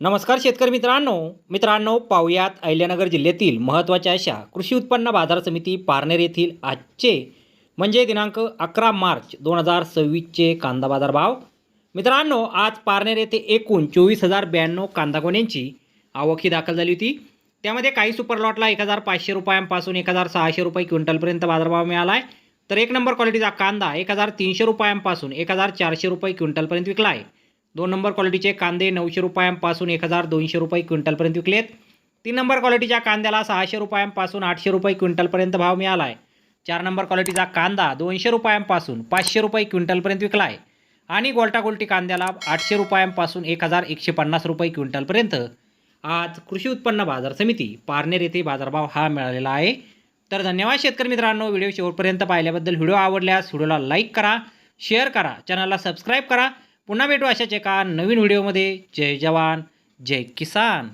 नमस्कार शेतकरी मित्रांनो पाहुयात अहिल्यानगर जिल्ह्यातील महत्त्वाच्या अशा कृषी उत्पन्न बाजार समिती पारनेर येथील आजचे म्हणजे दिनांक 11 मार्च 2026चे कांदा बाजार भाव। मित्रांनो, आज पारनेर येथे एकूण 24,092 कांदा गोण्यांची आवक ही दाखल झाली होती। त्यामध्ये काही सुपर लॉटला 1,500 रुपयांपासून 1,600 रुपये क्विंटलपर्यंत बाजारभाव मिळाला आहे, तर एक नंबर क्वालिटीचा कांदा 1,300 रुपयांपासून 1,400 रुपये क्विंटलपर्यंत विकला आहे। 2 नंबर क्वालिटीचे कांदे 900 रुपयांपासून 1,200 रुपये क्विंटलपर्यंत विकलेत। 3 नंबर क्वालिटीच्या कांद्याला 600 रुपयांपासून 800 रुपये क्विंटलपर्यंत भाव मिळाला आहे। 4 नंबर क्वालिटीचा कांदा 200 रुपयांपासून 500 रुपये क्विंटलपर्यंत विकला आहे आणि गोल्टा कांद्याला 800 रुपयांपासून 1,150 रुपये क्विंटलपर्यंत आज कृषी उत्पन्न बाजार समिती पारनेर येथे बाजारभाव हा मिळालेला आहे। तर धन्यवाद शेतकरी मित्रांनो, व्हिडिओ शेवटपर्यंत पाहिल्याबद्दल। व्हिडिओ आवडल्यास व्हिडिओला लाईक करा, शेअर करा, चॅनलला सबस्क्राईब करा। पुन्हा भेटू अशाच एका नवीन व्हिडिओमध्ये। जय जवान जय किसान।